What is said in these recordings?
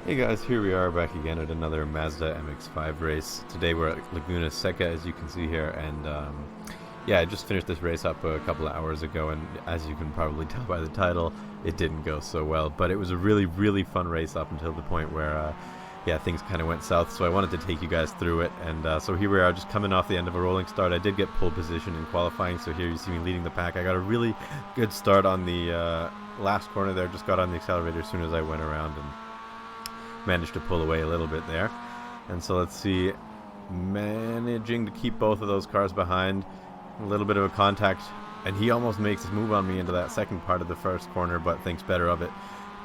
Hey guys, here we are back again at another Mazda MX-5 race. Today we're at Laguna Seca, as you can see here, and yeah, I just finished this race up a couple of hours ago, and as you can probably tell by the title, it didn't go so well, but it was a really, really fun race up until the point where, yeah, things kind of went south, so I wanted to take you guys through it, and so here we are, just coming off the end of a rolling start. I did get pole position in qualifying, so here you see me leading the pack. I got a really good start on the last corner there, just got on the accelerator as soon as I went around, and managed to pull away a little bit there. And so let's see, managing to keep both of those cars behind, a little bit of a contact, and he almost makes his move on me into that second part of the first corner, but thinks better of it.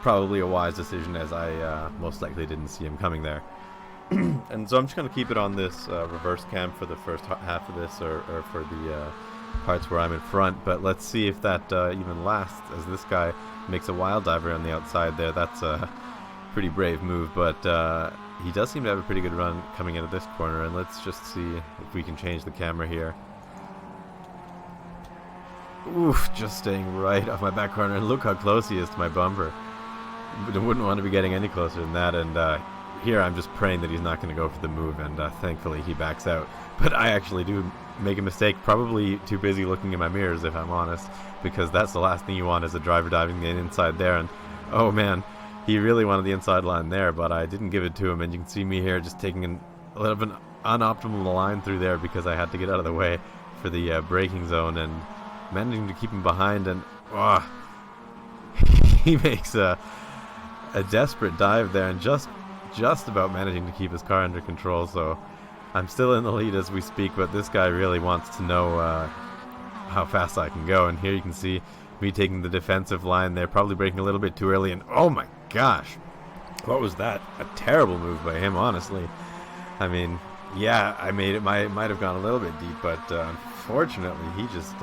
Probably a wise decision, as I most likely didn't see him coming there. And so I'm just going to keep it on this reverse cam for the first half of this, or for the parts where I'm in front, but let's see if that even lasts, as this guy makes a wild diver on the outside there. That's pretty brave move, but he does seem to have a pretty good run coming into this corner, and let's just see if we can change the camera here. Oof, just staying right off my back corner, and look how close he is to my bumper. I wouldn't want to be getting any closer than that, and here I'm just praying that he's not going to go for the move, and thankfully he backs out. But I actually do make a mistake, probably too busy looking in my mirrors, if I'm honest, because that's the last thing you want as a driver diving in inside there, and oh man, he really wanted the inside line there, but I didn't give it to him, and you can see me here just taking a little bit of an unoptimal line through there because I had to get out of the way for the braking zone, and managing to keep him behind, and he makes a desperate dive there, and just about managing to keep his car under control. So I'm still in the lead as we speak, but this guy really wants to know how fast I can go, and here you can see me taking the defensive line there, probably braking a little bit too early, and oh my gosh, what was that? A terrible move by him, honestly. I mean, yeah, I made it, might have gone a little bit deep, but unfortunately he just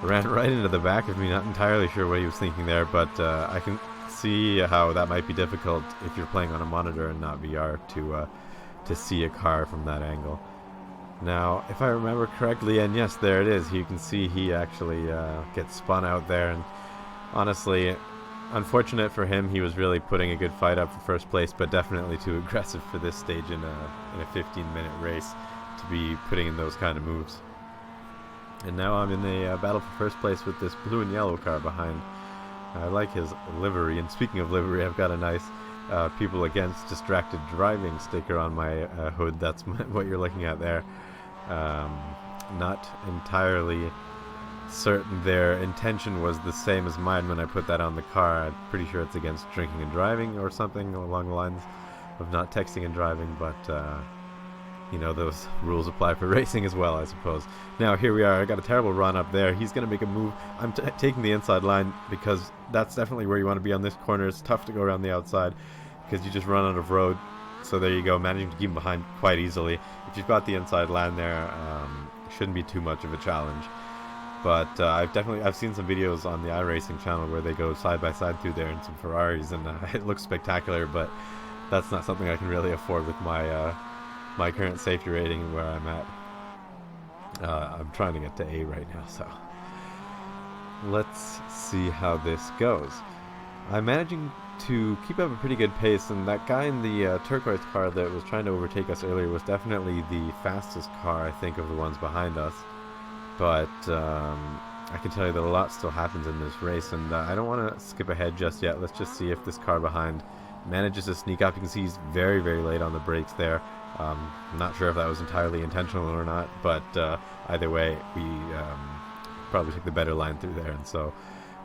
ran right into the back of me. Not entirely sure what he was thinking there, but I can see how that might be difficult if you're playing on a monitor and not VR to see a car from that angle. Now, if I remember correctly, and yes, there it is, you can see he actually gets spun out there, and honestly, unfortunate for him. He was really putting a good fight up for first place, but definitely too aggressive for this stage in a 15-minute race to be putting in those kind of moves. And now I'm in a battle for first place with this blue and yellow car behind. I like his livery, and speaking of livery, I've got a nice people against distracted driving sticker on my hood. That's what you're looking at there. Not entirely certain their intention was the same as mine when I put that on the car. I'm pretty sure it's against drinking and driving or something along the lines of not texting and driving, but you know, those rules apply for racing as well, I suppose. Now here we are, I got a terrible run up there. He's going to make a move. I'm taking the inside line because that's definitely where you want to be on this corner. It's tough to go around the outside because you just run out of road. So there you go, managing to keep him behind quite easily. If you've got the inside line there, shouldn't be too much of a challenge. But I've seen some videos on the iRacing channel where they go side by side through there in some Ferraris, and it looks spectacular. But that's not something I can really afford with my my current safety rating and where I'm at. I'm trying to get to A right now, so let's see how this goes. I'm managing to keep up a pretty good pace, and that guy in the turquoise car that was trying to overtake us earlier was definitely the fastest car, I think, of the ones behind us. But I can tell you that a lot still happens in this race, and I don't want to skip ahead just yet. Let's just see if this car behind manages to sneak up. You can see he's very, very late on the brakes there. I'm not sure if that was entirely intentional or not, but either way, we probably took the better line through there, and so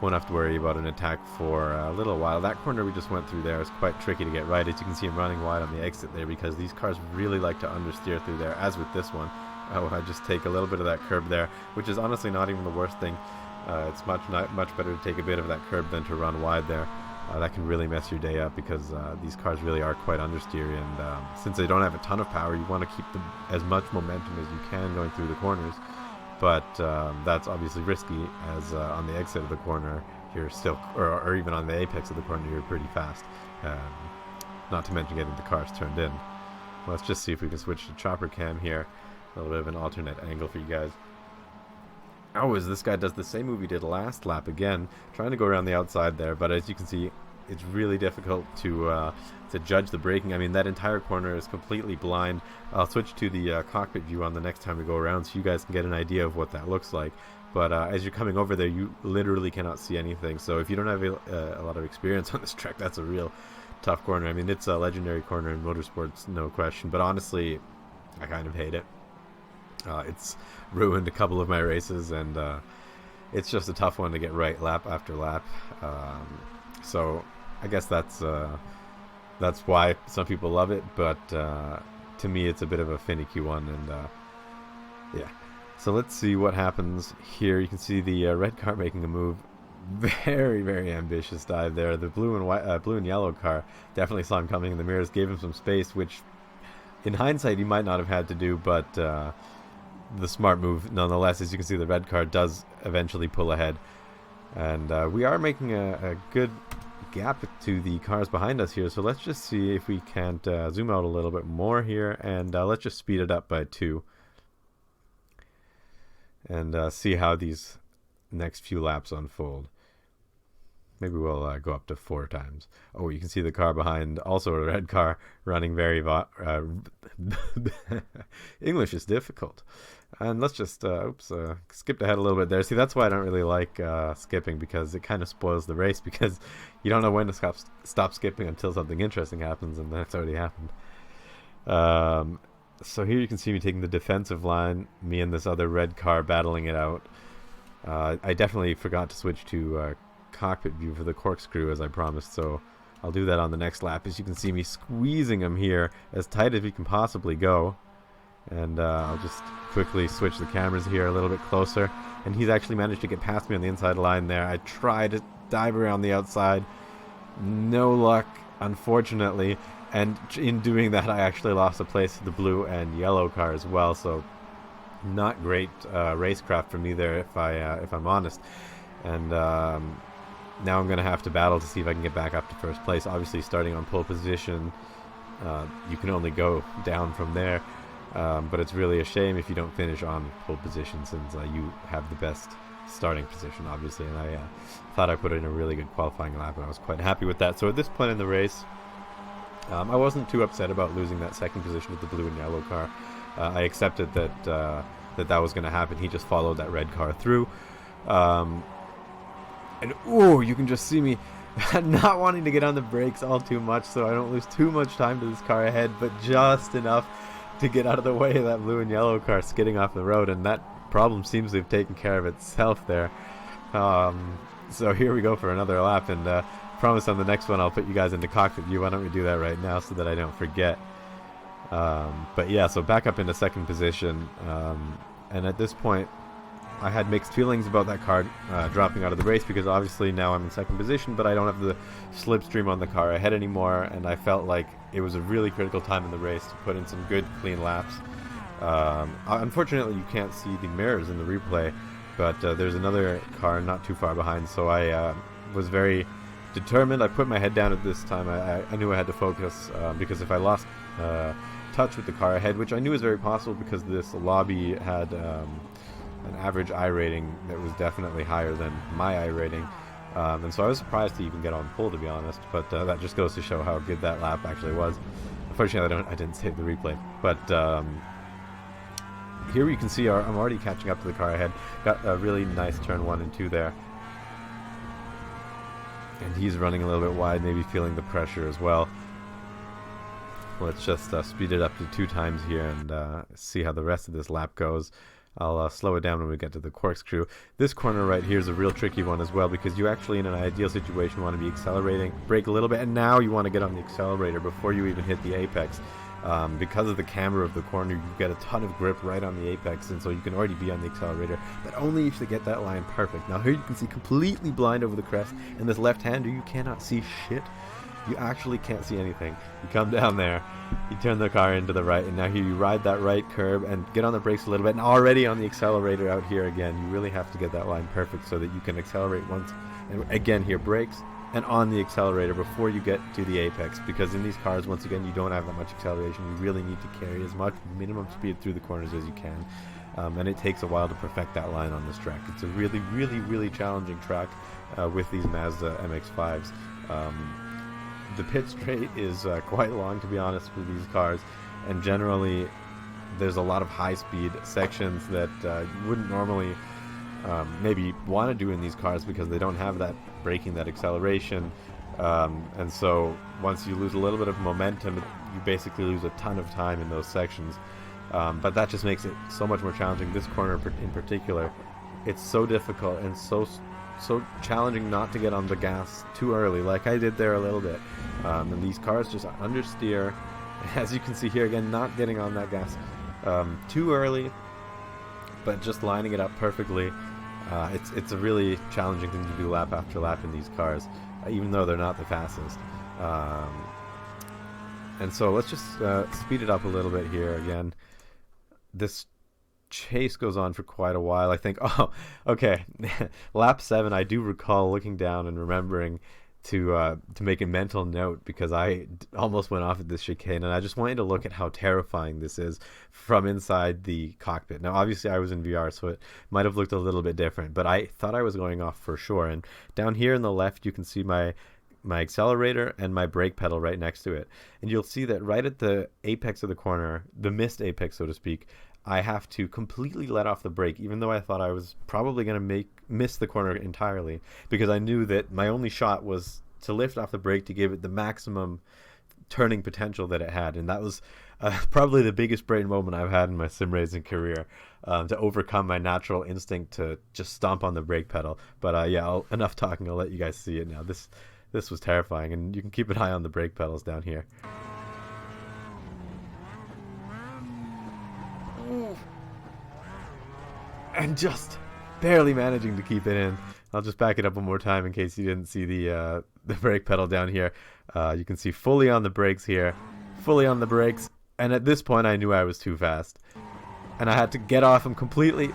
won't have to worry about an attack for a little while. That corner we just went through there is quite tricky to get right. As you can see, I'm running wide on the exit there because these cars really like to understeer through there, as with this one. I just take a little bit of that curb there, which is honestly not even the worst thing. It's much better to take a bit of that curb than to run wide there. That can really mess your day up because these cars really are quite understeery, and since they don't have a ton of power, you want to keep as much momentum as you can going through the corners. But that's obviously risky, as on the exit of the corner you're still, or even on the apex of the corner, you're pretty fast. Not to mention getting the cars turned in. Let's just see if we can switch to chopper cam here. A little bit of an alternate angle for you guys. Oh, as this guy does the same move he did last lap again, trying to go around the outside there, but as you can see, it's really difficult to judge the braking. I mean, that entire corner is completely blind. I'll switch to the cockpit view on the next time we go around so you guys can get an idea of what that looks like. But as you're coming over there, you literally cannot see anything. So if you don't have a lot of experience on this track, that's a real tough corner. I mean, it's a legendary corner in motorsports, no question. But honestly, I kind of hate it. It's ruined a couple of my races, and it's just a tough one to get right lap after lap. So I guess that's why some people love it. But to me, it's a bit of a finicky one, and yeah. So let's see what happens here. You can see the red car making a move. Very, very ambitious dive there. The blue and yellow car definitely saw him coming in the mirrors, gave him some space, which in hindsight he might not have had to do, but the smart move nonetheless. As you can see, the red car does eventually pull ahead, and we are making a good gap to the cars behind us here. So let's just see if we can't zoom out a little bit more here, and let's just speed it up by 2. And see how these next few laps unfold. Maybe we'll go up to 4 times. Oh, you can see the car behind, also a red car, running very... English is difficult. And let's just, skipped ahead a little bit there. See, that's why I don't really like skipping, because it kind of spoils the race, because you don't know when to stop skipping until something interesting happens, and that's already happened. So here you can see me taking the defensive line, me and this other red car battling it out. I definitely forgot to switch to cockpit view for the corkscrew as I promised, so I'll do that on the next lap. As you can see me squeezing him here as tight as we can possibly go. And I'll just quickly switch the cameras here a little bit closer. And he's actually managed to get past me on the inside line there. I tried to dive around the outside. No luck, unfortunately. And in doing that, I actually lost a place to the blue and yellow car as well. So not great racecraft for me there, if I'm honest. And now I'm going to have to battle to see if I can get back up to first place. Obviously, starting on pole position, you can only go down from there. But it's really a shame if you don't finish on pole position, since you have the best starting position, obviously. And I thought I put in a really good qualifying lap, and I was quite happy with that. So at this point in the race, I wasn't too upset about losing that second position with the blue and yellow car. I accepted that that was going to happen. He just followed that red car through. And ooh, you can just see me not wanting to get on the brakes all too much so I don't lose too much time to this car ahead, but just enough to get out of the way of that blue and yellow car skidding off the road, and that problem seems to have taken care of itself there. So here we go for another lap, and promise on the next one I'll put you guys into cockpit view. Why don't we do that right now so that I don't forget? But yeah, so back up into second position, and at this point I had mixed feelings about that car dropping out of the race, because obviously now I'm in second position, but I don't have the slipstream on the car ahead anymore, and I felt like it was a really critical time in the race to put in some good clean laps. Unfortunately you can't see the mirrors in the replay, but there's another car not too far behind, so I was very determined. I put my head down at this time. I knew I had to focus, because if I lost touch with the car ahead, which I knew was very possible because this lobby had an average I rating that was definitely higher than my I rating, and so I was surprised to even get on pole, to be honest, but that just goes to show how good that lap actually was. Unfortunately I didn't save the replay, but here you can see I'm already catching up to the car ahead. Got a really nice turn 1 and 2 there, and he's running a little bit wide, maybe feeling the pressure as well. Let's just speed it up to 2 times here and see how the rest of this lap goes. I'll slow it down when we get to the corkscrew. This corner right here is a real tricky one as well, because you actually, in an ideal situation, want to be accelerating, brake a little bit, and now you want to get on the accelerator before you even hit the apex. Because of the camber of the corner, you get a ton of grip right on the apex, and so you can already be on the accelerator, but only if you get that line perfect. Now here you can see completely blind over the crest, and this left-hander, you cannot see shit. You actually can't see anything. You come down there, you turn the car into the right, and now here you ride that right curb and get on the brakes a little bit, and already on the accelerator out here again. You really have to get that line perfect so that you can accelerate once, and again here brakes and on the accelerator before you get to the apex, because in these cars, once again, you don't have that much acceleration. You really need to carry as much minimum speed through the corners as you can, and it takes a while to perfect that line on this track. It's a really, really, really challenging track with these Mazda MX-5s. The pit straight is quite long, to be honest, for these cars, and generally there's a lot of high-speed sections that you wouldn't normally maybe want to do in these cars because they don't have that braking, that acceleration, and so once you lose a little bit of momentum, you basically lose a ton of time in those sections. But that just makes it so much more challenging. This corner in particular, it's so difficult and so challenging not to get on the gas too early, like I did there a little bit. And these cars just understeer. As you can see here again, not getting on that gas too early, but just lining it up perfectly. It's a really challenging thing to do lap after lap in these cars, even though they're not the fastest. And so let's just speed it up a little bit here again. This chase goes on for quite a while. I think, oh, okay, lap 7, I do recall looking down and remembering to make a mental note because I almost went off at this chicane, and I just wanted to look at how terrifying this is from inside the cockpit. Now, obviously, I was in VR, so it might have looked a little bit different, but I thought I was going off for sure. And down here in the left, you can see my accelerator and my brake pedal right next to it. And you'll see that right at the apex of the corner, the missed apex, so to speak, I have to completely let off the brake, even though I thought I was probably going to miss the corner entirely, because I knew that my only shot was to lift off the brake to give it the maximum turning potential that it had. And that was probably the biggest brain moment I've had in my sim racing career, to overcome my natural instinct to just stomp on the brake pedal. But yeah, enough talking. I'll let you guys see it now. This was terrifying, and you can keep an eye on the brake pedals down here. And just barely managing to keep it in. I'll just back it up one more time in case you didn't see the brake pedal down here. You can see fully on the brakes here, fully on the brakes, and at this point I knew I was too fast, and I had to get off him completely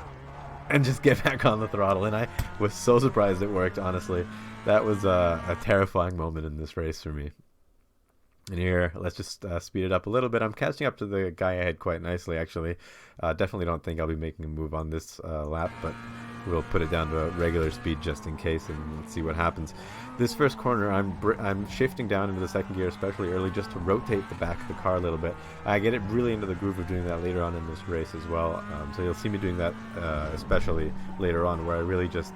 and just get back on the throttle. And I was so surprised it worked, honestly. That was a terrifying moment in this race for me. And here, let's just speed it up a little bit. I'm catching up to the guy ahead quite nicely, actually. Definitely don't think I'll be making a move on this lap, but we'll put it down to a regular speed just in case, and let's see what happens. This first corner, I'm shifting down into the second gear, especially early, just to rotate the back of the car a little bit. I get it really into the groove of doing that later on in this race as well. So you'll see me doing that especially later on, where I really just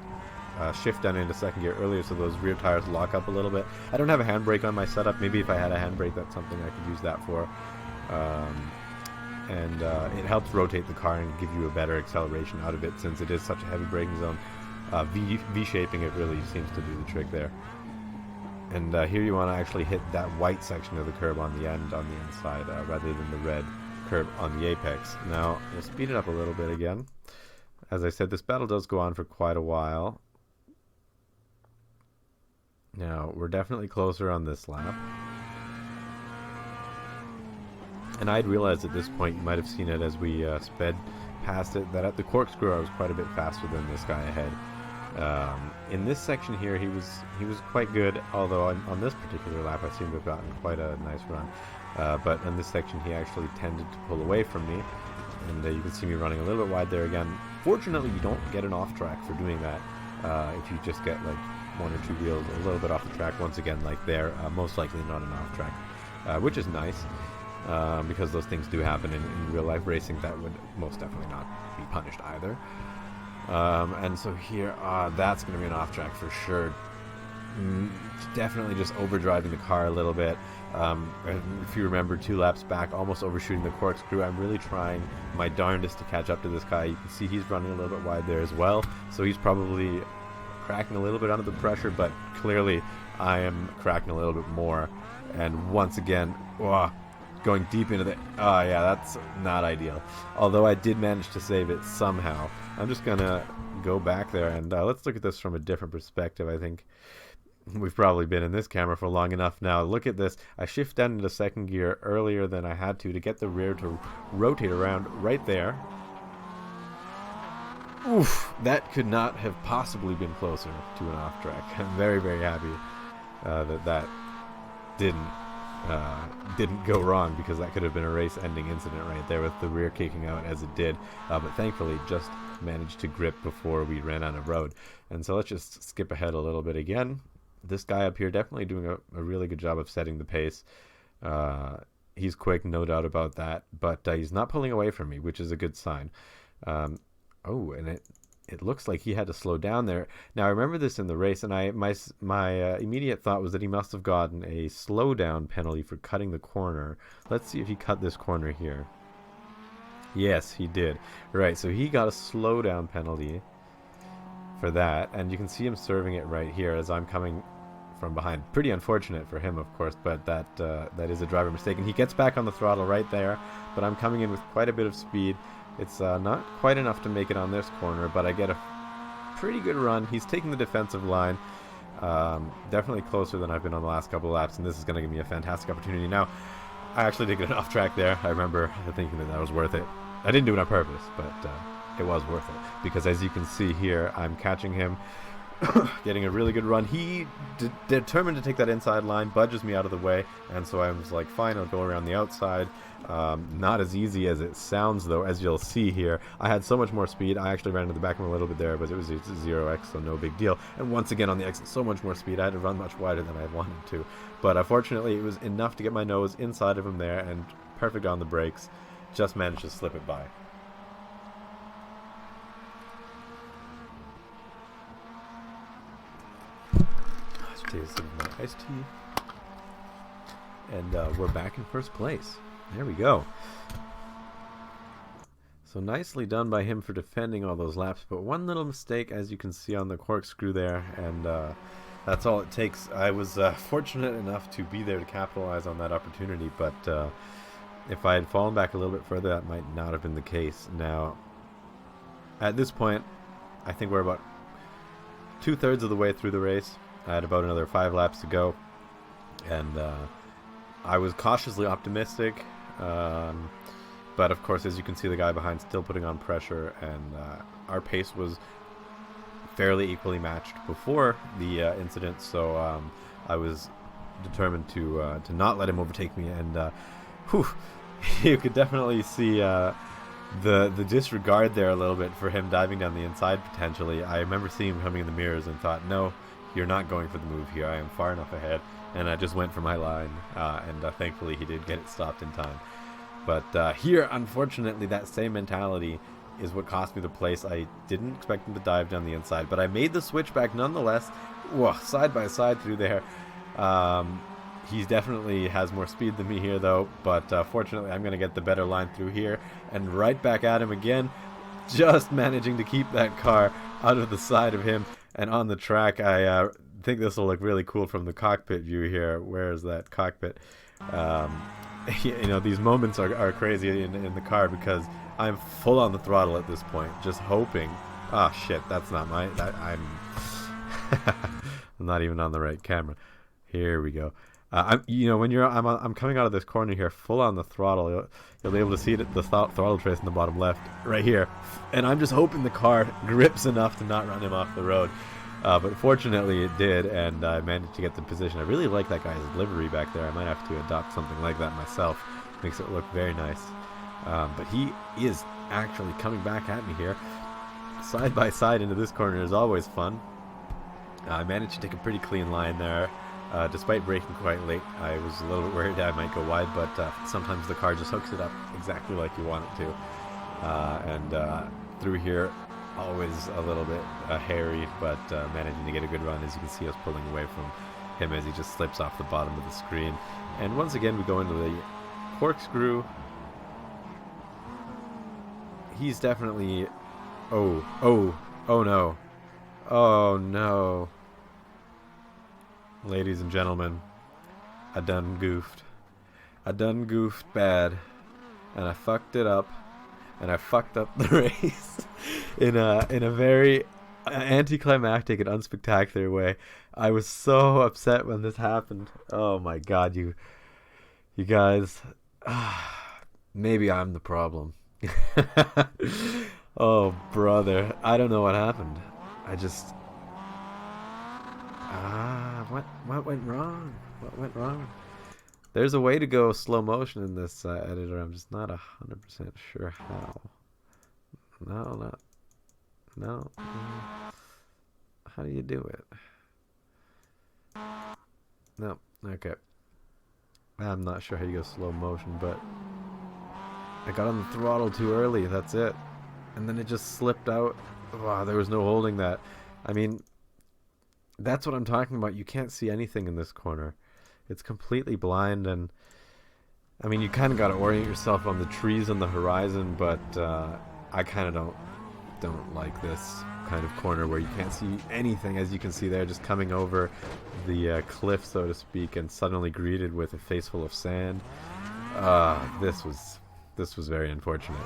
shift down into second gear earlier so those rear tires lock up a little bit. I don't have a handbrake on my setup. Maybe if I had a handbrake, that's something I could use that for. And it helps rotate the car and give you a better acceleration out of it, since it is such a heavy braking zone. V-shaping it really seems to do the trick there. And here you want to actually hit that white section of the curb on the end, on the inside, rather than the red curb on the apex. Now, we'll speed it up a little bit again. As I said, this battle does go on for quite a while. Now, we're definitely closer on this lap. And I'd realized at this point, you might have seen it as we sped past it, that at the corkscrew I was quite a bit faster than this guy ahead. In this section here, he was quite good, although on this particular lap I seem to have gotten quite a nice run. But in this section he actually tended to pull away from me, and you can see me running a little bit wide there again. Fortunately, you don't get an off track for doing that. If you just get like one or two wheels a little bit off the track, once again like there, most likely not an off track, which is nice, because those things do happen in real life racing. That would most definitely not be punished either. And so here, that's going to be an off track for sure. Definitely just overdriving the car a little bit. If you remember 2 laps back, almost overshooting the corkscrew. I'm really trying my darndest to catch up to this guy. You can see he's running a little bit wide there as well, so he's probably cracking a little bit under the pressure, but clearly I am cracking a little bit more. And once again, going deep into the... yeah, that's not ideal. Although I did manage to save it somehow. I'm just going to go back there, and let's look at this from a different perspective. I think we've probably been in this camera for long enough now. Look at this. I shift down into second gear earlier than I had to get the rear to rotate around right there. Oof, that could not have possibly been closer to an off track. I'm very, very happy that didn't go wrong, because that could have been a race-ending incident right there with the rear kicking out as it did. But thankfully, just managed to grip before we ran out of road. And so let's just skip ahead a little bit again. this guy up here definitely doing a really good job of setting the pace. He's quick, no doubt about that, but he's not pulling away from me, which is a good sign. Oh, and it looks like he had to slow down there. Now, I remember this in the race, and my immediate thought was that he must have gotten a slowdown penalty for cutting the corner. Let's see if he cut this corner here. Yes, he did. Right, so he got a slowdown penalty for that, and you can see him serving it right here as I'm coming from behind. Pretty unfortunate for him, of course, but that is a driver mistake, and he gets back on the throttle right there, but I'm coming in with quite a bit of speed. It's not quite enough to make it on this corner, but I get a pretty good run. He's taking the defensive line, definitely closer than I've been on the last couple of laps, and this is going to give me a fantastic opportunity. Now, I actually did get an off track there. I remember thinking that was worth it. I didn't do it on purpose, but it was worth it, because as you can see here, I'm catching him, getting a really good run. He determined to take that inside line, budges me out of the way, and so I was like, fine, I'll go around the outside. Not as easy as it sounds, though, as you'll see here. I had so much more speed. I actually ran to the back of him a little bit there, but it was 0x, so no big deal. And once again on the exit, so much more speed. I had to run much wider than I wanted to. But fortunately, it was enough to get my nose inside of him there, and perfect on the brakes. Just managed to slip it by. Let's take a sip of my iced tea. And we're back in first place. There we go. So nicely done by him for defending all those laps, but one little mistake, as you can see on the corkscrew there, and that's all it takes. I was fortunate enough to be there to capitalize on that opportunity, but if I had fallen back a little bit further, that might not have been the case. Now, at this point, I think we're about 2/3 of the way through the race. I had about another 5 laps to go, and I was cautiously optimistic, but of course, as you can see, the guy behind still putting on pressure, and our pace was fairly equally matched before the incident, so I was determined to not let him overtake me, and you could definitely see the disregard there a little bit for him diving down the inside potentially. I remember seeing him coming in the mirrors and thought, no, you're not going for the move here. I am far enough ahead. And I just went for my line, and thankfully he did get it stopped in time. But here, unfortunately, that same mentality is what cost me the place. I didn't expect him to dive down the inside, but I made the switchback nonetheless. Whoa, side by side through there. He definitely has more speed than me here, though, but fortunately I'm going to get the better line through here, and right back at him again, just managing to keep that car out of the side of him and on the track. I think this will look really cool from the cockpit view here. Where is that cockpit? You know, these moments are crazy in the car, because I'm full on the throttle at this point, just hoping. Ah, shit, that's not I'm I'm not even on the right camera. Here we go. When I'm coming out of this corner here, full on the throttle. You'll be able to see it, the throttle trace in the bottom left, right here. And I'm just hoping the car grips enough to not run him off the road. But fortunately it did, and I managed to get the position. I really like that guy's livery back there. I might have to adopt something like that myself. Makes it look very nice. But he is actually coming back at me here. Side by side into this corner is always fun. I managed to take a pretty clean line there. Despite braking quite late, I was a little bit worried I might go wide, but sometimes the car just hooks it up exactly like you want it to. And through here, always a little bit hairy, but managing to get a good run, as you can see us pulling away from him as he just slips off the bottom of the screen. And once again, we go into the corkscrew. He's definitely... Oh no. Oh no. Ladies and gentlemen, I done goofed. I done goofed bad, and I fucked it up, and I fucked up the race in a very anticlimactic and unspectacular way. I was so upset when this happened. Oh my god, you guys. Maybe I'm the problem. Oh brother, I don't know what happened. I just... what went wrong? What went wrong? There's a way to go slow motion in this editor. I'm just not 100% sure how. No. How do you do it? No, okay. I'm not sure how you go slow motion, but I got on the throttle too early. That's it. And then it just slipped out. Wow, there was no holding that. I mean, that's what I'm talking about. You can't see anything in this corner. It's completely blind, and I mean, you kind of got to orient yourself on the trees on the horizon, but I kind of don't like this kind of corner where you can't see anything, as you can see there, just coming over the cliff, so to speak, and suddenly greeted with a face full of sand. This was very unfortunate,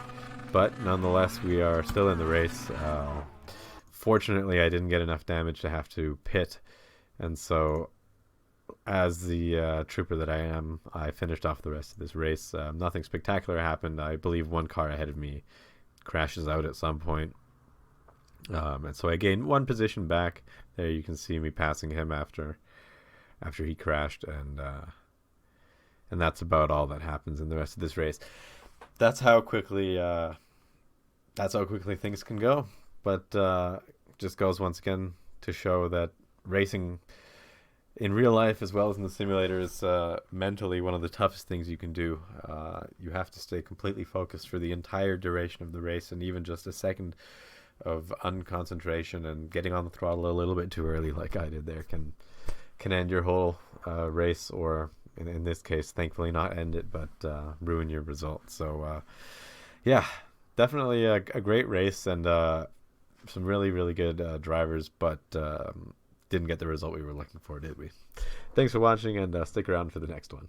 but nonetheless, we are still in the race. Fortunately, I didn't get enough damage to have to pit, and so as the trooper that I am, I finished off the rest of this race. Nothing spectacular happened. I believe one car ahead of me crashes out at some point. And so I gained one position back. There you can see me passing him after he crashed, and that's about all that happens in the rest of this race. That's how quickly things can go. But just goes once again to show that racing in real life as well as in the simulator is mentally one of the toughest things you can do. You have to stay completely focused for the entire duration of the race, and even just a second of unconcentration and getting on the throttle a little bit too early, like I did there, can end your whole race, or in this case, thankfully not end it, but ruin your results. So yeah, definitely a great race, and some really, really good drivers, but didn't get the result we were looking for, did we? Thanks for watching, and stick around for the next one.